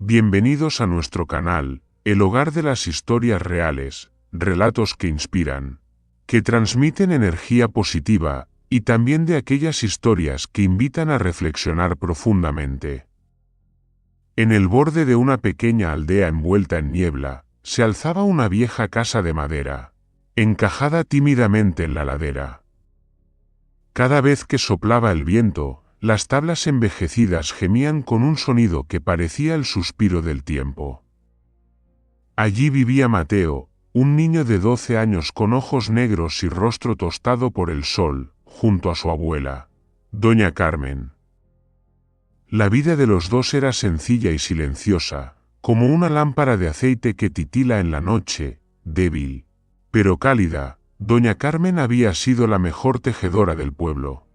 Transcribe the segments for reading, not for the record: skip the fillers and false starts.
Bienvenidos a nuestro canal, el hogar de las historias reales, relatos que inspiran, que transmiten energía positiva, y también de aquellas historias que invitan a reflexionar profundamente. En el borde de una pequeña aldea envuelta en niebla, se alzaba una vieja casa de madera, encajada tímidamente en la ladera. Cada vez que soplaba el viento, las tablas envejecidas gemían con un sonido que parecía el suspiro del tiempo. Allí vivía Mateo, un niño de 12 años con ojos negros y rostro tostado por el sol, junto a su abuela, doña Carmen. La vida de los dos era sencilla y silenciosa, como una lámpara de aceite que titila en la noche, débil, pero cálida. Doña Carmen había sido la mejor tejedora del pueblo.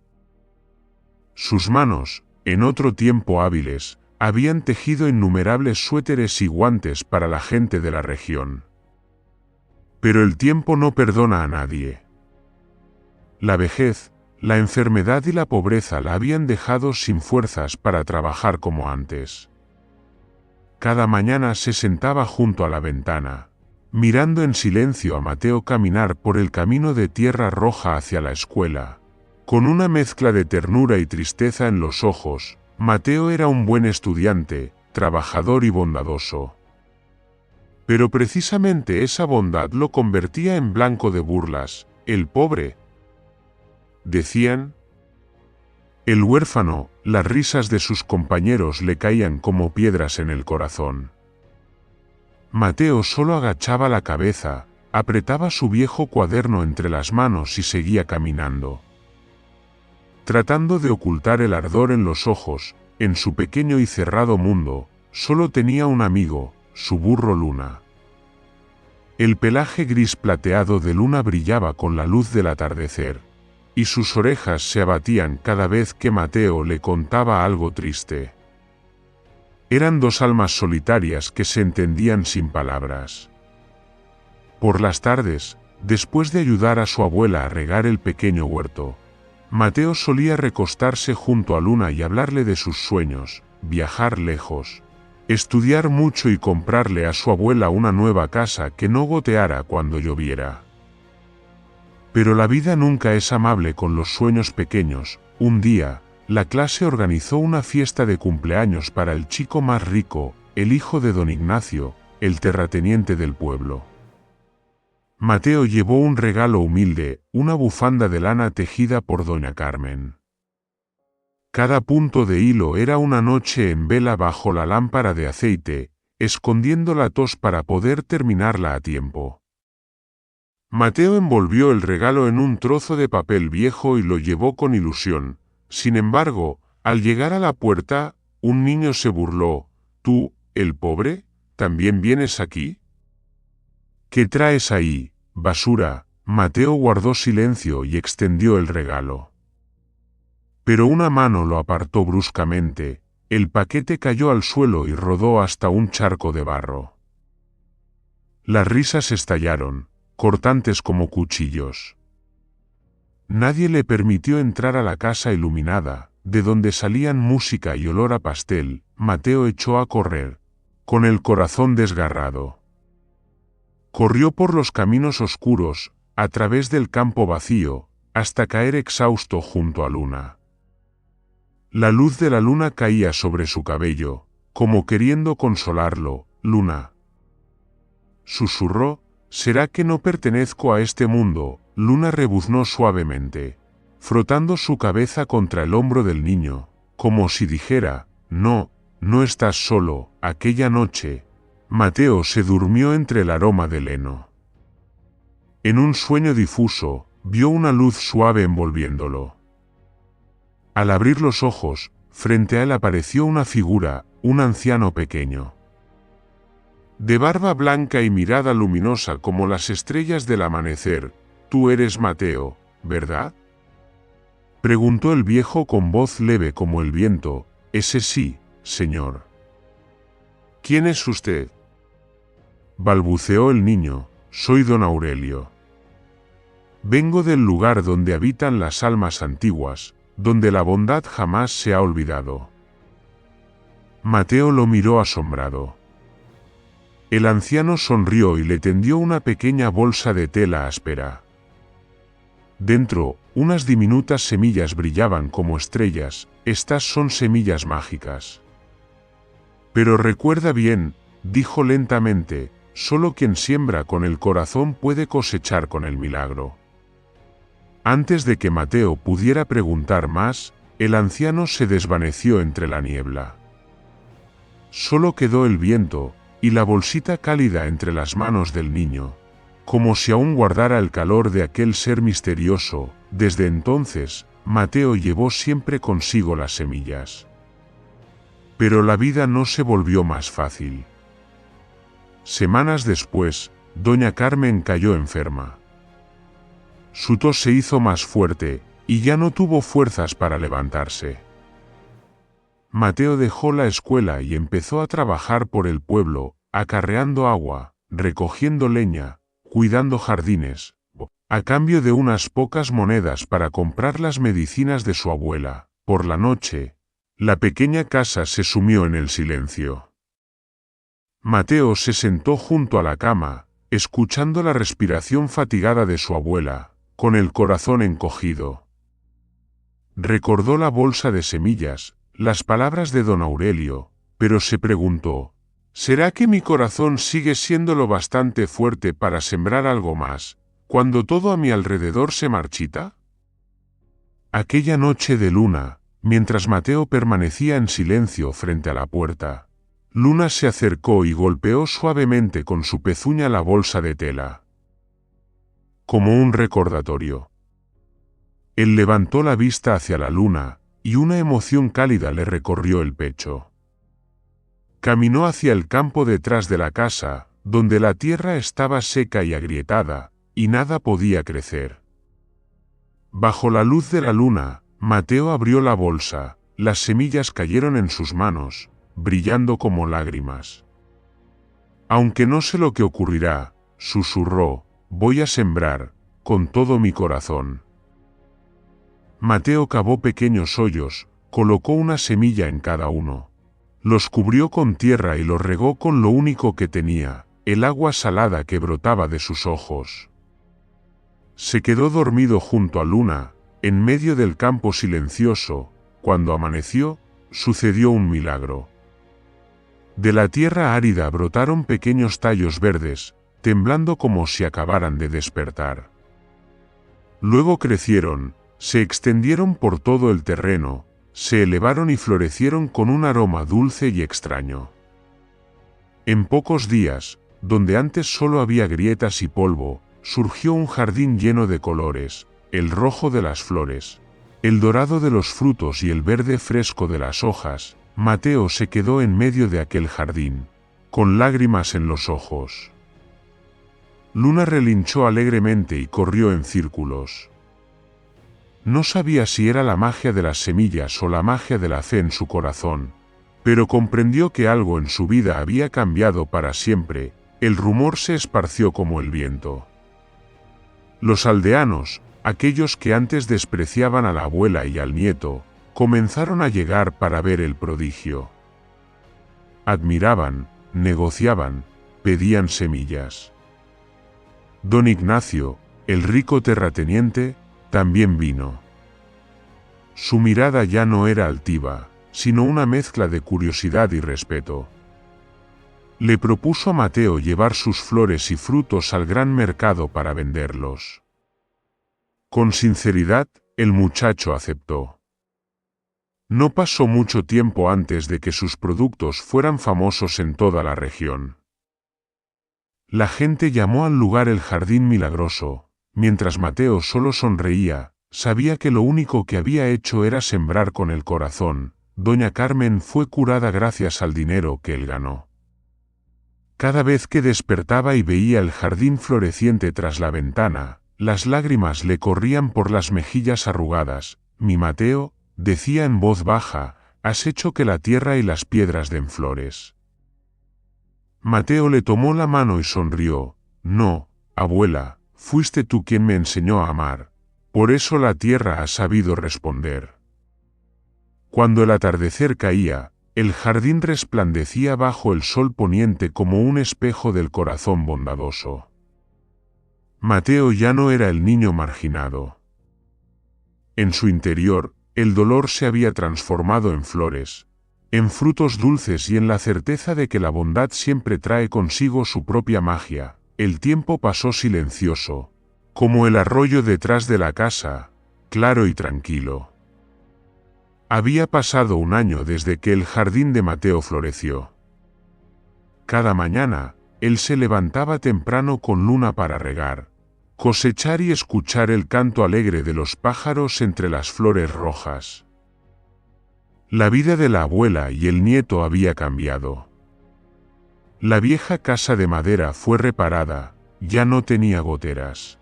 Sus manos, en otro tiempo hábiles, habían tejido innumerables suéteres y guantes para la gente de la región. Pero el tiempo no perdona a nadie. La vejez, la enfermedad y la pobreza la habían dejado sin fuerzas para trabajar como antes. Cada mañana se sentaba junto a la ventana, mirando en silencio a Mateo caminar por el camino de tierra roja hacia la escuela. Con una mezcla de ternura y tristeza en los ojos, Mateo era un buen estudiante, trabajador y bondadoso. Pero precisamente esa bondad lo convertía en blanco de burlas. El pobre, decían. El huérfano, las risas de sus compañeros le caían como piedras en el corazón. Mateo solo agachaba la cabeza, apretaba su viejo cuaderno entre las manos y seguía caminando. Tratando de ocultar el ardor en los ojos, en su pequeño y cerrado mundo, solo tenía un amigo, su burro Luna. El pelaje gris plateado de Luna brillaba con la luz del atardecer, y sus orejas se abatían cada vez que Mateo le contaba algo triste. Eran dos almas solitarias que se entendían sin palabras. Por las tardes, después de ayudar a su abuela a regar el pequeño huerto, Mateo solía recostarse junto a Luna y hablarle de sus sueños, viajar lejos, estudiar mucho y comprarle a su abuela una nueva casa que no goteara cuando lloviera. Pero la vida nunca es amable con los sueños pequeños. Un día, la clase organizó una fiesta de cumpleaños para el chico más rico, el hijo de don Ignacio, el terrateniente del pueblo. Mateo llevó un regalo humilde, una bufanda de lana tejida por doña Carmen. Cada punto de hilo era una noche en vela bajo la lámpara de aceite, escondiendo la tos para poder terminarla a tiempo. Mateo envolvió el regalo en un trozo de papel viejo y lo llevó con ilusión. Sin embargo, al llegar a la puerta, un niño se burló. «¿Tú, el pobre, también vienes aquí? ¿Qué traes ahí, basura?» Mateo guardó silencio y extendió el regalo. Pero una mano lo apartó bruscamente. El paquete cayó al suelo y rodó hasta un charco de barro. Las risas estallaron, cortantes como cuchillos. Nadie le permitió entrar a la casa iluminada, de donde salían música y olor a pastel. Mateo echó a correr, con el corazón desgarrado. Corrió por los caminos oscuros, a través del campo vacío, hasta caer exhausto junto a Luna. La luz de la luna caía sobre su cabello, como queriendo consolarlo. «Luna», susurró, «¿será que no pertenezco a este mundo?» Luna rebuznó suavemente, frotando su cabeza contra el hombro del niño, como si dijera, «No, no estás solo». Aquella noche, Mateo se durmió entre el aroma del heno. En un sueño difuso, vio una luz suave envolviéndolo. Al abrir los ojos, frente a él apareció una figura, un anciano pequeño. De barba blanca y mirada luminosa como las estrellas del amanecer. «Tú eres Mateo, ¿verdad?», preguntó el viejo con voz leve como el viento. «Ese sí, señor». «¿Quién es usted?», balbuceó el niño. «Soy don Aurelio. Vengo del lugar donde habitan las almas antiguas, donde la bondad jamás se ha olvidado». Mateo lo miró asombrado. El anciano sonrió y le tendió una pequeña bolsa de tela áspera. Dentro, unas diminutas semillas brillaban como estrellas. Estas son semillas mágicas. Pero recuerda bien, dijo lentamente, solo quien siembra con el corazón puede cosechar con el milagro. Antes de que Mateo pudiera preguntar más, el anciano se desvaneció entre la niebla. Solo quedó el viento y la bolsita cálida entre las manos del niño, como si aún guardara el calor de aquel ser misterioso. Desde entonces, Mateo llevó siempre consigo las semillas. Pero la vida no se volvió más fácil. Semanas después, doña Carmen cayó enferma. Su tos se hizo más fuerte, y ya no tuvo fuerzas para levantarse. Mateo dejó la escuela y empezó a trabajar por el pueblo, acarreando agua, recogiendo leña, cuidando jardines, a cambio de unas pocas monedas para comprar las medicinas de su abuela. Por la noche, la pequeña casa se sumió en el silencio. Mateo se sentó junto a la cama, escuchando la respiración fatigada de su abuela, con el corazón encogido. Recordó la bolsa de semillas, las palabras de don Aurelio, pero se preguntó, ¿será que mi corazón sigue siendo lo bastante fuerte para sembrar algo más, cuando todo a mi alrededor se marchita? Aquella noche de luna, mientras Mateo permanecía en silencio frente a la puerta, Luna se acercó y golpeó suavemente con su pezuña la bolsa de tela. Como un recordatorio. Él levantó la vista hacia la luna, y una emoción cálida le recorrió el pecho. Caminó hacia el campo detrás de la casa, donde la tierra estaba seca y agrietada, y nada podía crecer. Bajo la luz de la luna, Mateo abrió la bolsa, las semillas cayeron en sus manos, brillando como lágrimas. Aunque no sé lo que ocurrirá, susurró, voy a sembrar, con todo mi corazón. Mateo cavó pequeños hoyos, colocó una semilla en cada uno. Los cubrió con tierra y los regó con lo único que tenía, el agua salada que brotaba de sus ojos. Se quedó dormido junto a Luna, en medio del campo silencioso. Cuando amaneció, sucedió un milagro. De la tierra árida brotaron pequeños tallos verdes, temblando como si acabaran de despertar. Luego crecieron, se extendieron por todo el terreno, se elevaron y florecieron con un aroma dulce y extraño. En pocos días, donde antes solo había grietas y polvo, surgió un jardín lleno de colores, el rojo de las flores, el dorado de los frutos y el verde fresco de las hojas. Mateo se quedó en medio de aquel jardín, con lágrimas en los ojos. Luna relinchó alegremente y corrió en círculos. No sabía si era la magia de las semillas o la magia de la fe en su corazón, pero comprendió que algo en su vida había cambiado para siempre. El rumor se esparció como el viento. Los aldeanos, aquellos que antes despreciaban a la abuela y al nieto, comenzaron a llegar para ver el prodigio. Admiraban, negociaban, pedían semillas. Don Ignacio, el rico terrateniente, también vino. Su mirada ya no era altiva, sino una mezcla de curiosidad y respeto. Le propuso a Mateo llevar sus flores y frutos al gran mercado para venderlos. Con sinceridad, el muchacho aceptó. No pasó mucho tiempo antes de que sus productos fueran famosos en toda la región. La gente llamó al lugar el Jardín Milagroso. Mientras Mateo solo sonreía, sabía que lo único que había hecho era sembrar con el corazón. Doña Carmen fue curada gracias al dinero que él ganó. Cada vez que despertaba y veía el jardín floreciente tras la ventana, las lágrimas le corrían por las mejillas arrugadas. Mi Mateo, decía en voz baja, has hecho que la tierra y las piedras den flores. Mateo le tomó la mano y sonrió. No, abuela, fuiste tú quien me enseñó a amar. Por eso la tierra ha sabido responder. Cuando el atardecer caía, El jardín resplandecía bajo el sol poniente como un espejo del corazón bondadoso. Mateo ya no era el niño marginado. En su interior, el dolor se había transformado en flores, en frutos dulces y en la certeza de que la bondad siempre trae consigo su propia magia. El tiempo pasó silencioso, como el arroyo detrás de la casa, claro y tranquilo. Había pasado un año desde que el jardín de Mateo floreció. Cada mañana, él se levantaba temprano con luna para regar, cosechar y escuchar el canto alegre de los pájaros entre las flores rojas. La vida de la abuela y el nieto había cambiado. La vieja casa de madera fue reparada, ya no tenía goteras.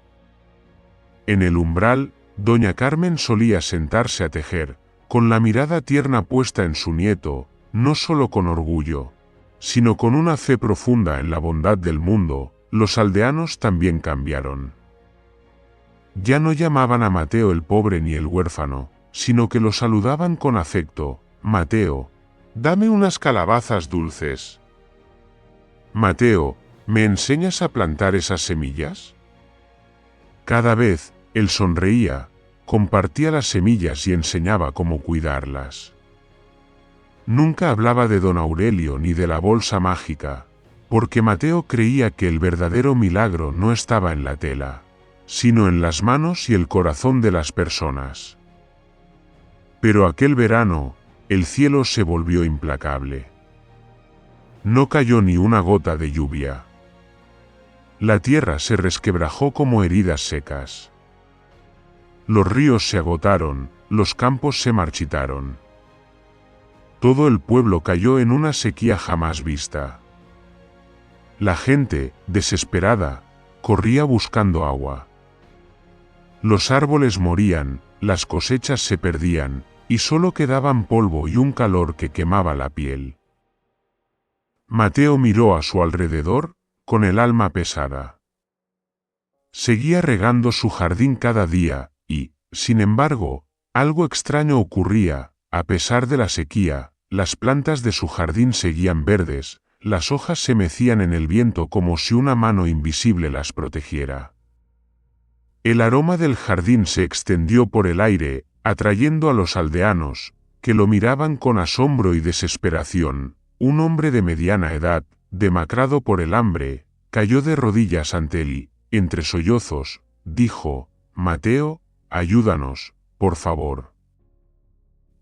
En el umbral, doña Carmen solía sentarse a tejer, con la mirada tierna puesta en su nieto, no solo con orgullo, sino con una fe profunda en la bondad del mundo. Los aldeanos también cambiaron. Ya no llamaban a Mateo el pobre ni el huérfano, sino que lo saludaban con afecto. Mateo, dame unas calabazas dulces. Mateo, ¿me enseñas a plantar esas semillas? Cada vez, él sonreía, compartía las semillas y enseñaba cómo cuidarlas. Nunca hablaba de don Aurelio ni de la bolsa mágica, porque Mateo creía que el verdadero milagro no estaba en la tela, sino en las manos y el corazón de las personas. Pero aquel verano, el cielo se volvió implacable. No cayó ni una gota de lluvia. La tierra se resquebrajó como heridas secas. Los ríos se agotaron, los campos se marchitaron. Todo el pueblo cayó en una sequía jamás vista. La gente, desesperada, corría buscando agua. Los árboles morían, las cosechas se perdían, y solo quedaban polvo y un calor que quemaba la piel. Mateo miró a su alrededor, con el alma pesada. Seguía regando su jardín cada día, y, sin embargo, algo extraño ocurría. A pesar de la sequía, las plantas de su jardín seguían verdes, las hojas se mecían en el viento como si una mano invisible las protegiera. El aroma del jardín se extendió por el aire, atrayendo a los aldeanos, que lo miraban con asombro y desesperación. Un hombre de mediana edad, demacrado por el hambre, cayó de rodillas ante él y, entre sollozos, dijo: «Mateo, ayúdanos, por favor.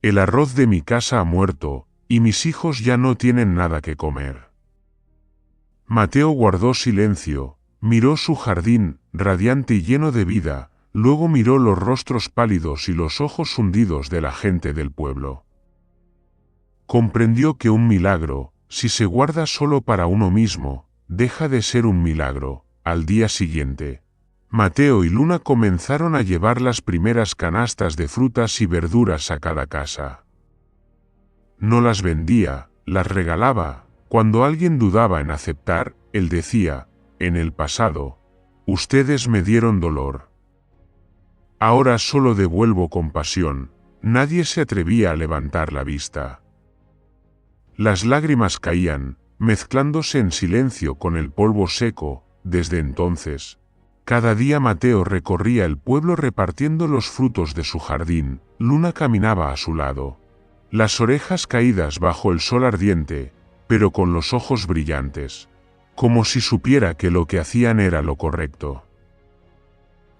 El arroz de mi casa ha muerto, y mis hijos ya no tienen nada que comer». Mateo guardó silencio, miró su jardín, radiante y lleno de vida, luego miró los rostros pálidos y los ojos hundidos de la gente del pueblo. Comprendió que un milagro, si se guarda solo para uno mismo, deja de ser un milagro. Al día siguiente, Mateo y Luna comenzaron a llevar las primeras canastas de frutas y verduras a cada casa. No las vendía, las regalaba. Cuando alguien dudaba en aceptar, él decía: «En el pasado, ustedes me dieron dolor. Ahora solo devuelvo compasión». Nadie se atrevía a levantar la vista. Las lágrimas caían, mezclándose en silencio con el polvo seco. Desde entonces, cada día Mateo recorría el pueblo repartiendo los frutos de su jardín. Luna caminaba a su lado, las orejas caídas bajo el sol ardiente, pero con los ojos brillantes, como si supiera que lo que hacían era lo correcto.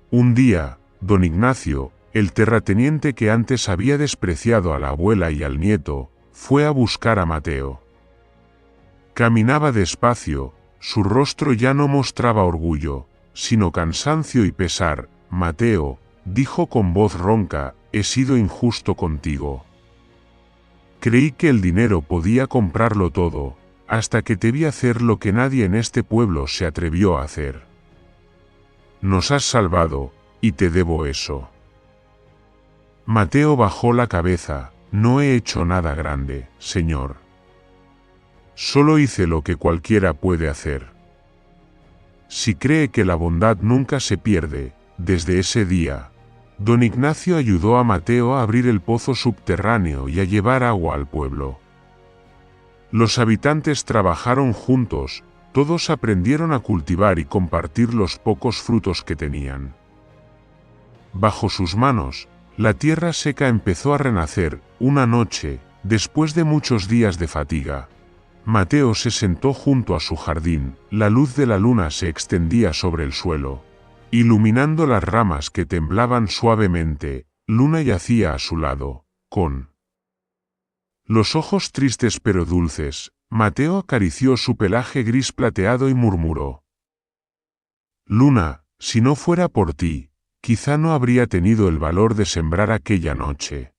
Un día, don Ignacio, el terrateniente que antes había despreciado a la abuela y al nieto, fue a buscar a Mateo. Caminaba despacio, su rostro ya no mostraba orgullo, sino cansancio y pesar. «Mateo», dijo con voz ronca, «he sido injusto contigo. Creí que el dinero podía comprarlo todo, hasta que te vi hacer lo que nadie en este pueblo se atrevió a hacer. Nos has salvado, y te debo eso». Mateo bajó la cabeza. «No he hecho nada grande, señor. Solo hice lo que cualquiera puede hacer». Si cree que la bondad nunca se pierde, desde ese día, don Ignacio ayudó a Mateo a abrir el pozo subterráneo y a llevar agua al pueblo. Los habitantes trabajaron juntos, todos aprendieron a cultivar y compartir los pocos frutos que tenían. Bajo sus manos, la tierra seca empezó a renacer. Una noche, después de muchos días de fatiga, Mateo se sentó junto a su jardín. La luz de la luna se extendía sobre el suelo, iluminando las ramas que temblaban suavemente. Luna yacía a su lado, con los ojos tristes pero dulces. Mateo acarició su pelaje gris plateado y murmuró: «Luna, si no fuera por ti, quizá no habría tenido el valor de sembrar aquella noche».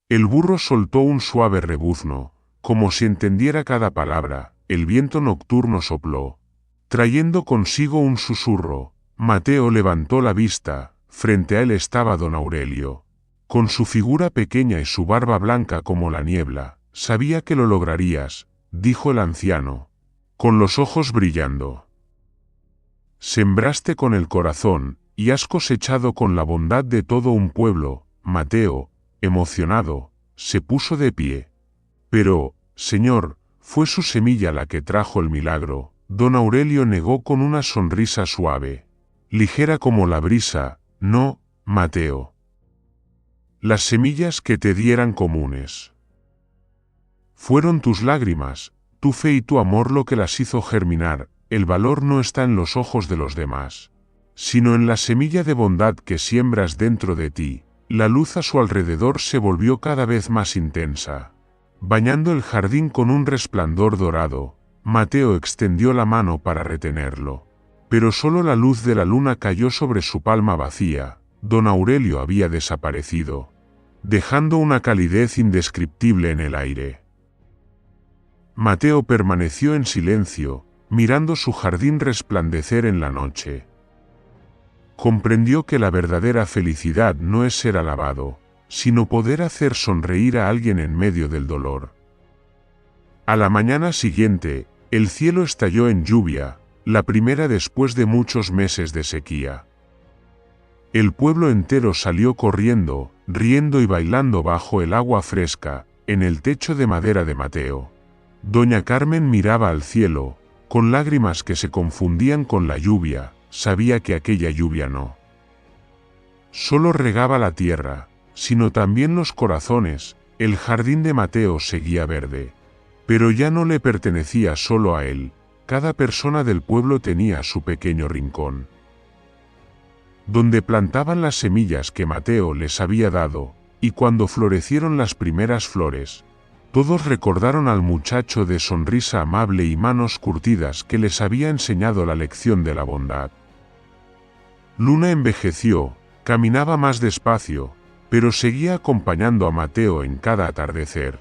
El burro soltó un suave rebuzno, como si entendiera cada palabra. El viento nocturno sopló, trayendo consigo un susurro. Mateo levantó la vista. Frente a él estaba don Aurelio, con su figura pequeña y su barba blanca como la niebla. «Sabía que lo lograrías», dijo el anciano, con los ojos brillando. «Sembraste con el corazón, y has cosechado con la bondad de todo un pueblo». Mateo, emocionado, se puso de pie. «Pero, señor, fue su semilla la que trajo el milagro». Don Aurelio negó con una sonrisa suave, ligera como la brisa: «No, Mateo. Las semillas que te di eran comunes. Fueron tus lágrimas, tu fe y tu amor lo que las hizo germinar. El valor no está en los ojos de los demás, sino en la semilla de bondad que siembras dentro de ti». La luz a su alrededor se volvió cada vez más intensa, bañando el jardín con un resplandor dorado. Mateo extendió la mano para retenerlo, pero solo la luz de la luna cayó sobre su palma vacía. Don Aurelio había desaparecido, dejando una calidez indescriptible en el aire. Mateo permaneció en silencio, mirando su jardín resplandecer en la noche. Comprendió que la verdadera felicidad no es ser alabado, sino poder hacer sonreír a alguien en medio del dolor. A la mañana siguiente, el cielo estalló en lluvia, la primera después de muchos meses de sequía. El pueblo entero salió corriendo, riendo y bailando bajo el agua fresca, en el techo de madera de Mateo. Doña Carmen miraba al cielo, con lágrimas que se confundían con la lluvia. Sabía que aquella lluvia no solo regaba la tierra, sino también los corazones. El jardín de Mateo seguía verde, pero ya no le pertenecía solo a él. Cada persona del pueblo tenía su pequeño rincón, donde plantaban las semillas que Mateo les había dado, y cuando florecieron las primeras flores, todos recordaron al muchacho de sonrisa amable y manos curtidas que les había enseñado la lección de la bondad. Luna envejeció, caminaba más despacio, pero seguía acompañando a Mateo en cada atardecer.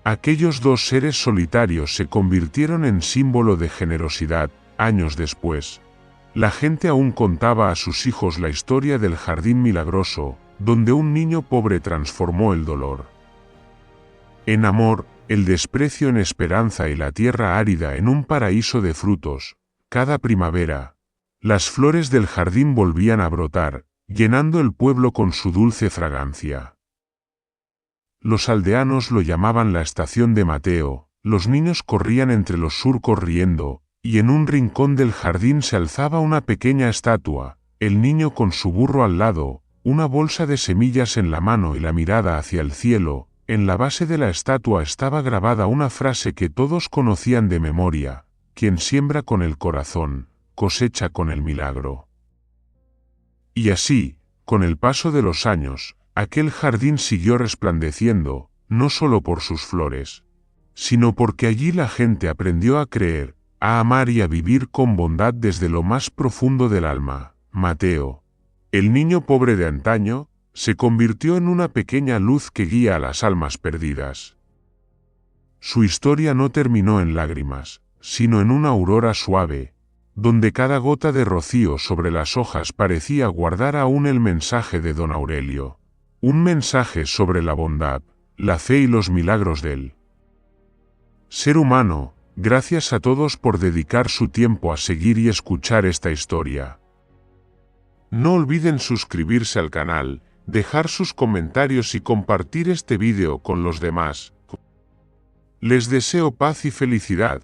Aquellos dos seres solitarios se convirtieron en símbolo de generosidad. Años después, la gente aún contaba a sus hijos la historia del jardín milagroso, donde un niño pobre transformó el dolor en amor, el desprecio en esperanza y la tierra árida en un paraíso de frutos. Cada primavera, las flores del jardín volvían a brotar, llenando el pueblo con su dulce fragancia. Los aldeanos lo llamaban la estación de Mateo. Los niños corrían entre los surcos riendo, y en un rincón del jardín se alzaba una pequeña estatua, el niño con su burro al lado, una bolsa de semillas en la mano y la mirada hacia el cielo. En la base de la estatua estaba grabada una frase que todos conocían de memoria: «Quien siembra con el corazón, cosecha con el milagro». Y así, con el paso de los años, aquel jardín siguió resplandeciendo, no solo por sus flores, sino porque allí la gente aprendió a creer, a amar y a vivir con bondad desde lo más profundo del alma. Mateo, el niño pobre de antaño, se convirtió en una pequeña luz que guía a las almas perdidas. Su historia no terminó en lágrimas, sino en una aurora suave, donde cada gota de rocío sobre las hojas parecía guardar aún el mensaje de don Aurelio. Un mensaje sobre la bondad, la fe y los milagros del ser humano. Gracias a todos por dedicar su tiempo a seguir y escuchar esta historia. No olviden suscribirse al canal, dejar sus comentarios y compartir este vídeo con los demás. Les deseo paz y felicidad.